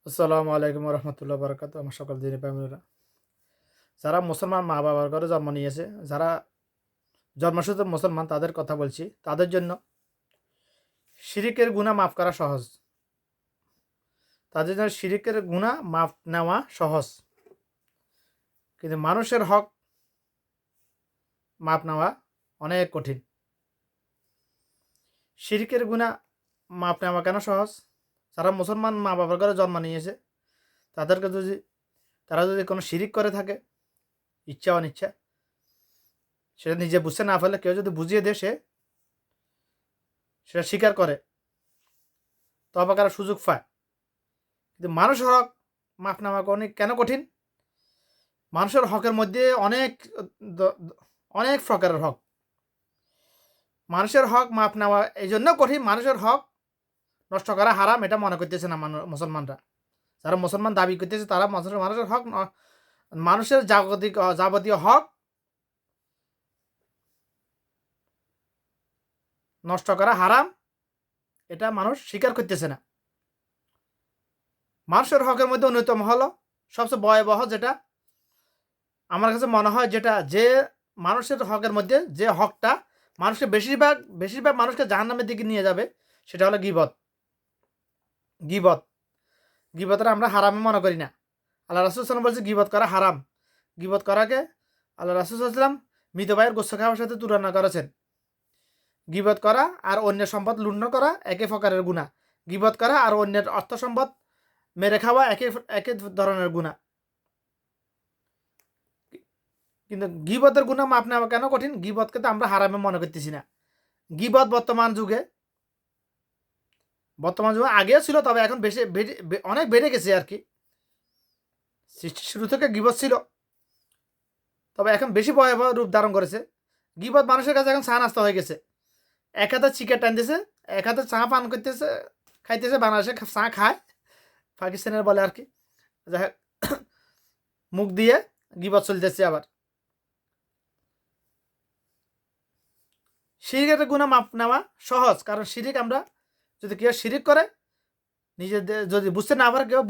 আসসালামু আলাইকুম রহমতুল্লাহ বারকাত। আমার সকল দিনী ফ্যামিলিরা, যারা মুসলমান মা বাবার ঘরে জন্ম নিয়েছে, যারা জন্মসূত্রে মুসলমান, তাদের কথা বলছি। তাদের জন্য শিরিকের গুনাহ মাফ করা সহজ। তাদের জন্য শিরিকের গুনাহ মাফ নেওয়া সহজ, কিন্তু মানুষের হক মাফ নেওয়া অনেক কঠিন। শিরিকের গুনাহ মাফ নেওয়া কেন সহজ? যারা মুসলমান মা বাবার ঘরে জন্ম নিয়েছে, তাদেরকে যদি তারা যদি কোনো শিরিক করে থাকে, ইচ্ছা অনিচ্ছা, সেটা নিজে বুঝতে না পারলে কেউ যদি বুঝিয়ে দেয়, সেটা স্বীকার করে, তবে কারো সুযোগ পায়। কিন্তু মানুষের হক মাফ নেওয়া কেন কঠিন? মানুষের হকের মধ্যে অনেক প্রকারের হক। মানুষের হক মাফ নেওয়া এই জন্য কঠিন, মানুষের হক নষ্ট করা হারাম, এটা মনে করতেছে না মুসলমানরা। যারা মুসলমান দাবি করতেছে, তারা মানুষের হক, মানুষের যাবতীয় হক নষ্ট করা হারাম, এটা মানুষ স্বীকার করতেছে না। মানুষের হকের মধ্যে অন্যতম হলো সবচেয়ে ভয়াবহ, যেটা আমার কাছে মনে হয়, যেটা যে মানুষের হকের মধ্যে যে হকটা মানুষকে বেশিরভাগ মানুষকে জাহান্নামের দিকে নিয়ে যাবে, সেটা হলো গীবত। গীবত গীবতটা আমরা হারামে মনে করি না। আল্লাহ রাসূল সাল্লাল্লাহু আলাইহি ওয়াসাল্লাম বলছে গীবত করা হারাম। গীবত করাকে আল্লাহ রাসূল সাল্লাল্লাহু আলাইহি ওয়াসাল্লাম মৃত ভাইয়ের গোশত খাওয়ার সাথে তুলনা করেছেন। গীবত করা আর অন্যের সম্পদ লুণ্ঠন করা একই প্রকারের গুনাহ। গীবত করা আর অন্যের অর্থ সম্পদ মেরে খাওয়া একই ধরনের গুনাহ। কিন্তু গীবতের গুনাহ মাপ নেওয়া কেন কঠিন? গীবতকে তো আমরা হারামে মনে করতেছি না। গীবত বর্তমান যুগে আগেও ছিল, তবে এখন অনেক বেড়ে গেছে আর কি। সৃষ্টির শুরু থেকে গীবত ছিল, তবে এখন বেশি ভয়াবহ রূপ ধারণ করেছে। গীবত মানুষের কাছে এখন চা নাস্তা হয়ে গেছে। এক হাতে চিকেন টানতেছে, এক হাতে চা পান করতেছে, খাইতেছে। বাংলাদেশে চা খায়, পাকিস্তানের বলে আর কি। যাই হোক, মুখ দিয়ে গীবত চলতেছে। আবার শিরিকের গুনাহ মাপ নেওয়া সহজ, কারণ শিরিক আমরা যদি কেউ শিরিক করে, যদি বুঝতে না পারে, কেউ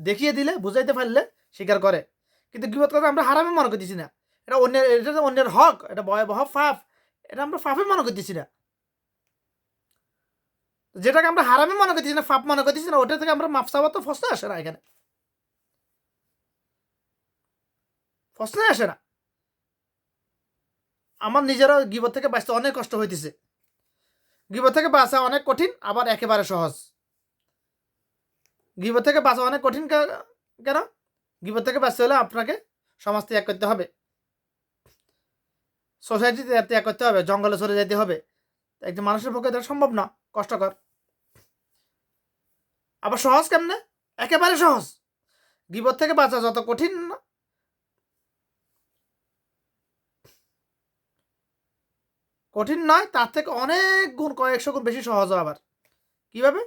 দেখিয়ে দিলে, বুঝাইতে পারলে স্বীকার করে। কিন্তু গীবত কথা আমরা হারামে মনে করতেছি না। এটা অন্যের হক, এটা ভয়াবহ পাপ, এটা আমরা পাপে মনে করতেছি না। যেটাকে আমরা হারামে মনে করতেছি না, পাপ মনে করতেছি না, ওটা থেকে আমরা মাপ চাওয়া তো প্রশ্ন আসে না। এখানে প্রশ্ন আসে না। আমার নিজেরও গীবত থেকে বাঁচতে অনেক কষ্ট হইতেছে। গীবত থেকে বাঁচা অনেক কঠিন, আবার একেবারে সহজ। গীবত থেকে বাঁচা অনেক কঠিন কেন? গীবত থেকে বাঁচতে হলে আপনাকে সমাজ ত্যাগ করতে হবে, সোসাইটিতে ত্যাগ করতে হবে, জঙ্গলে চলে যেতে হবে। একজন মানুষের পক্ষে এটা সম্ভব না, কষ্টকর। আবার সহজ কেমনে? একেবারে সহজ। গীবত থেকে বাঁচা যত কঠিন নয়, তার থেকে অনেক গুণ, কয়েকশো গুণ বেশি সহজ। আবার কিভাবে?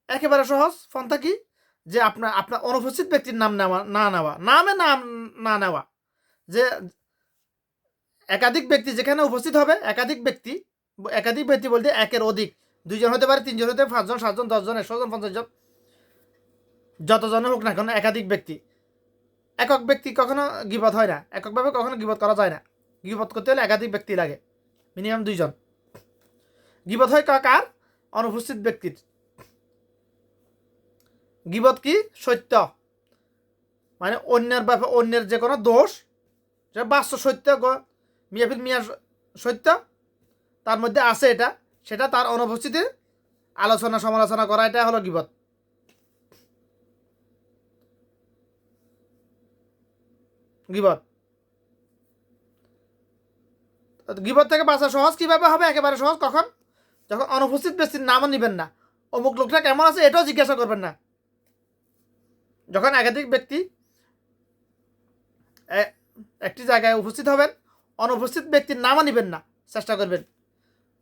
একেবারে সহজ পন্থা কি? যে আপনার অনুপস্থিত ব্যক্তির নাম নাম না নেওয়া। যে একাধিক ব্যক্তি যেখানে উপস্থিত হবে, একাধিক ব্যক্তি বলতে একের অধিক, 2 জন হতে পারে, 3 জন হতে পারে, 5 জন, 7 জন, 10 জন, 100 জন, 50 জন, যতজনে হোক না কেন, একাধিক ব্যক্তি। একক ব্যক্তি কখনো গীবত হয় না, এককভাবে কখনো গীবত করা যায় না। গীবত করতে হলে একাধিক ব্যক্তি লাগে, মিনিমাম 2 জন। গীবত হয় কার? অনুপস্থিত ব্যক্তির। গীবত কি? সত্য, মানে অন্যের ব্যাপারে, অন্যের যে কোনো দোষ, যেটা বাস্তব সত্য, মিয়া সত্য তার মধ্যে আছে, সেটা তার অনুপস্থিতিতে আলোচনা সমালোচনা করা, এটা হলো গীবত। গীবত গীবত থেকে বাঁচা সহজ কিভাবে হবে? একেবারে সহজ। কখন? যখন অনুপস্থিত ব্যক্তির নামও নিবেন না, অমুক লোকটা কেমন আছে এটাও জিজ্ঞাসা করবেন না। যখন একাধিক ব্যক্তি একটি জায়গায় উপস্থিত হবেন, অনুপস্থিত ব্যক্তির নামও নিবেন না, চেষ্টা করবেন।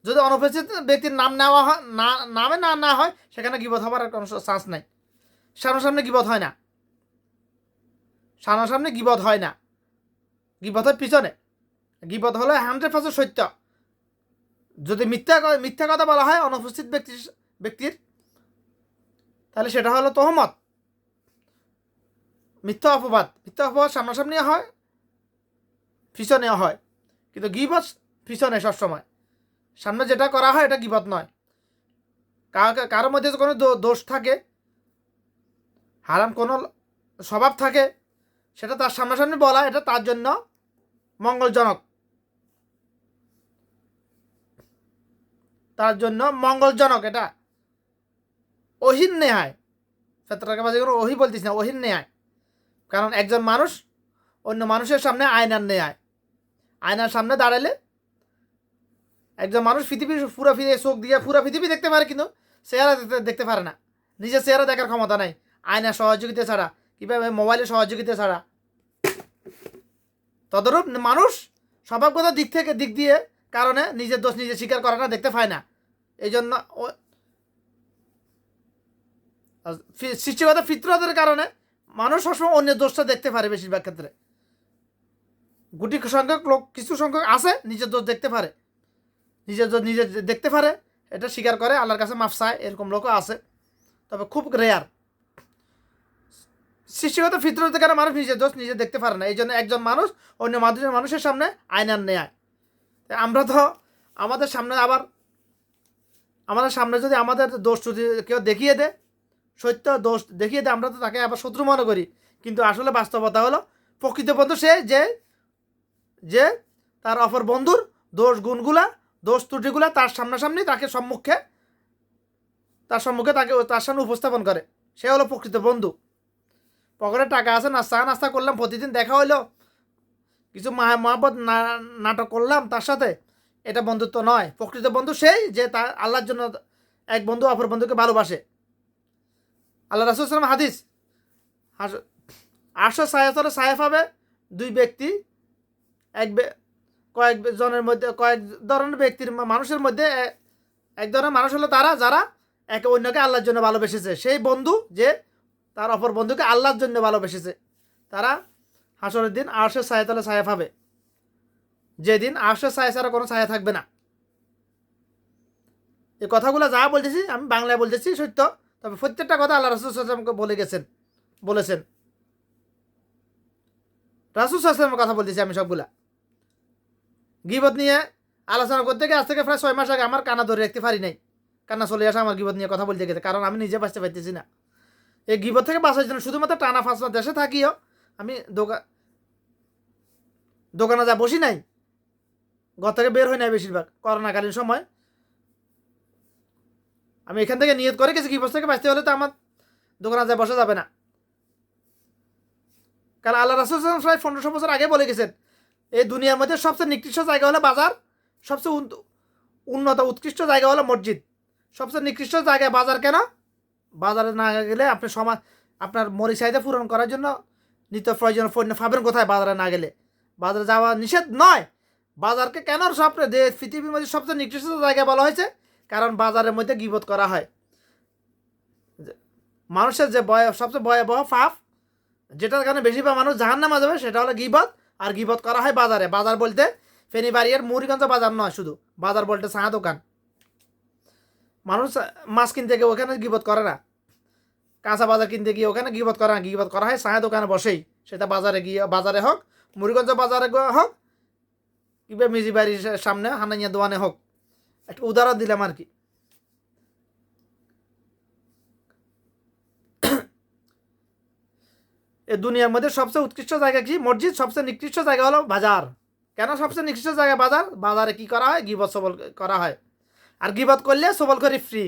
যদি অনুপস্থিত ব্যক্তির নাম নেওয়া হয়, নামে না হয়, সেখানে গীবত হবার কোনো চান্স নাই। সামনাসামনি গীবত হয় না, গীবত হয় পিছনে। গীবত হলো 100% সত্য। যদি মিথ্যা কথা বলা হয় অনুপস্থিত ব্যক্তির, তাহলে সেটা হলো তহমত। মিথ্যা অপবাদ সামনাসামনি হয়, পিছনে হয়, কিন্তু গীবত পিছনে সবসময়। সামনে যেটা করা হয় এটা গীবত নয়। কারোর মধ্যে কোনো দোষ থাকে, হারাম কোনো স্বভাব থাকে, সেটা তার সামনাসামনি বলা এটা তার জন্য মঙ্গলজনক, এটা ওহির নেয়। ফেতরাকে বাজে করে ওহি বলতিস না, ওহির নেয়। কারণ একজন মানুষ অন্য মানুষের সামনে আয়নার সামনে দাঁড়ালে একজন মানুষ পুরো চোখ দিয়ে পুরো পৃথিবী দেখতে পারে, কিন্তু চেহারা দেখতে পারে না। নিজের চেহারা দেখার ক্ষমতা নাই আয়নার সহযোগিতা ছাড়া, কিভাবে মোবাইলের সহযোগিতা ছাড়া। তদরূপ মানুষ স্বভাবগত দিক দিয়ে কারণে নিজের দোষ নিজে স্বীকার করে না, দেখতে পায় না। এই জন্য সৃষ্টিগত ফিতরতের কারণে মানুষ সবসময় অন্যের দোষটা দেখতে পারে। বেশিরভাগ ক্ষেত্রে গুটি সংখ্যক লোক, কিছু সংখ্যক আছে নিজের দোষ দেখতে পারে, নিজে দেখতে পারে, এটা স্বীকার করে, আল্লাহর কাছে মাফ চায়, এরকম লোকও আছে, তবে খুব রেয়ার। সৃষ্টিগত ফিতরতের কারণে মানুষ নিজের দোষ নিজে দেখতে পারে না। এই জন্য একজন মানুষ অন্য মানুষের সামনে আয়নার নেয়। আমরা তো আমাদের সামনে যদি আমাদের দোষ যদি কেউ দেখিয়ে দেয়, সত্য দোষ দেখিয়ে দেয়, আমরা তো তাকে আবার শত্রু মনে করি। কিন্তু আসলে বাস্তবতা হলো প্রকৃত বন্ধু সে যে তার অপর বন্ধুর দোষ গুণগুলা, দোষ ত্রুটিগুলা তার সামনাসামনি তার সম্মুখে তার সামনে উপস্থাপন করে, সে হলো প্রকৃত বন্ধু। পকেটে টাকা আছে, নাস্তা করলাম, প্রতিদিন দেখা হইলো, কিছু মহাব্বত নাটক করলাম তার সাথে, এটা বন্ধুত্ব নয়। প্রকৃত বন্ধু সেই যে তার আল্লাহর জন্য এক বন্ধু অপর বন্ধুকে ভালোবাসে। আল্লাহ রাসূল সাল্লাল্লাহু আলাইহি হাদিস, 800 ছায়াতলে ছায়া পাবে দুই ব্যক্তি, কয়েক জনের মধ্যে, কয়েক ধরনের ব্যক্তির মানুষের মধ্যে এক ধরনের মানুষ হলো তারা যারা একে অন্যকে আল্লাহর জন্য ভালোবেসেছে। সেই বন্ধু যে তার অপর বন্ধুকে আল্লাহর জন্য ভালোবেসেছে, তারা হাসরের দিন 800 ছায়াতলে ছায়া পাবে, যেদিন 800 ছায়া ছাড়া কোনো ছায়া থাকবে না। এই কথাগুলো যা বলতেছি আমি বাংলায় বলতেছি সত্য, তবে প্রত্যেকটা কথা আল্লাহ রাসূল সাল্লাল্লাহু আলাইহি ওয়াসাল্লাম বলেছেন। রাসূল সাল্লাল্লাহু আলাইহি ওয়াসাল্লামের কথা বলতেছি আমি সবগুলা। গীবত নিয়ে আলোচনা করতে গিয়ে আজ থেকে প্রায় 6 মাস আগে আমার কান্না ধরে রাখতে পারি নাই, কান্না চলে আসে আমার গীবত নিয়ে কথা বলতে গেছে, কারণ আমি নিজে বাঁচতে পারতেছি না। এই গীবত থেকে বাঁচার জন্য শুধুমাত্র টানা 5 মাস দেশে থাকিও আমি দোকানে যা বসি নাই, ঘর থেকে বের হই নাই বেশিরভাগ করোনাকালীন সময়। আমি এখান থেকে নিয়ত করে গেছি গীবত থেকে বাঁচতে হলে তো আমার দোকানে যা বসা যাবে না। কারণ আল্লাহ রাসূল সাল্লাল্লাহু আলাইহি ওয়াসাল্লাম প্রায় 1500 বছর আগে বলে গেছেন, এই দুনিয়ার মধ্যে সবচেয়ে নিকৃষ্ট জায়গা হলো বাজার, সবচেয়ে উৎকৃষ্ট জায়গা হলো মসজিদ। সবচেয়ে নিকৃষ্ট জায়গায় বাজার কেন? বাজারে না গেলে আপনি আপনার মৌলিক চাহিদা পূরণ করার জন্য নিত্য প্রয়োজনীয় পণ্য পাবেন কোথায়? বাজারে না গেলে। বাজারে যাওয়া নিষেধ নয়। বাজারকে কেন পৃথিবীর মধ্যে সবচেয়ে নিকৃষ্ট জায়গায় বলা হয়েছে? কারণ বাজারের মধ্যে গীবত করা হয়। মানুষের যে সবচেয়ে ভয়াবহ পাপ, যেটার কারণে বেশিরভাগ মানুষ জাহান্নামে যাবে, সেটা হলো গীবত। আর গীবত করা হয় বাজারে। বাজার বলতে ফেনীবাড়িয়ার মুড়িগঞ্জ বাজার নয় শুধু, বাজার বলতে চা দোকান। মানুষ মাছ কিনতে গিয়ে ওখানে গীবত করে না, কাঁচা বাজার কিনতে গিয়ে ওখানে গীবত করে না। গীবত করা হয় চা দোকানে বসেই, সেটা বাজারে হোক, মুড়িগঞ্জ বাজারে হোক, কিংবা মিজি বাড়ির সামনে হানাইয়া দোয়ানে হোক। একটা উদাহরণ দিলাম আর কি। এই দুনিয়ার মধ্যে সবচেয়ে উৎকৃষ্ট জায়গা কি? মসজিদ। সবচেয়ে নিকৃষ্ট জায়গা হলো বাজার। কেন সবচেয়ে নিকৃষ্ট জায়গা বাজার? বাজারে কি করা হয়? গীবত সবল করা হয়। আর গীবত করলে সবল করি ফ্রি।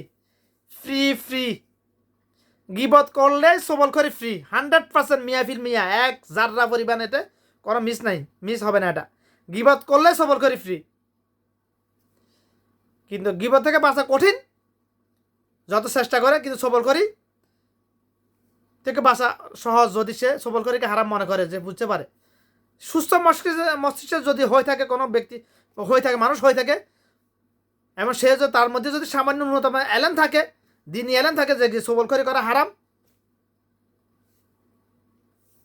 গীবত করলে সবল করি ফ্রি, 100% মিয়া, এক জাররা পরিমাণ এতে কোনো মিস হবে না। এটা গীবত করলে সবল করি ফ্রি। কিন্তু গীবত থেকে বাঁচা কঠিন, যত চেষ্টা করে, কিন্তু সবল করি থেকে বাঁচা সহজ। যদি সে সবল করিকে হারাম মনে করে, যে বুঝতে পারে, সুস্থ মস্তিষ্কে যদি হয়ে থাকে কোনো ব্যক্তি, মানুষ হয়ে থাকে, এমন সে যে তার মধ্যে যদি সামান্য ন্যূনতম এলেন থাকে, দিনই এলেন থাকে যে সবল করা হারাম।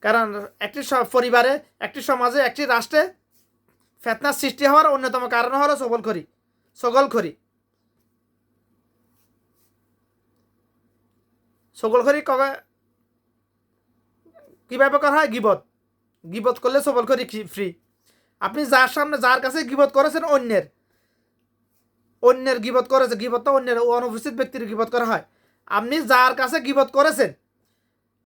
কারণ একটি পরিবারে, একটি সমাজে, একটি রাষ্ট্রে ফিতনার সৃষ্টি হওয়ার অন্যতম কারণ হলো সগলখড়ি। কীভাবে করা হয়? গিবত। গিবত করলে সবল করি ফ্রি। আপনি যার সামনে যার কাছে গিবত করেছেন অন্যের গিবত করেছে, গিবত তো অন্যের অনুপস্থিত ব্যক্তির গিবত করা হয়। আপনি যার কাছে গিবত করেছেন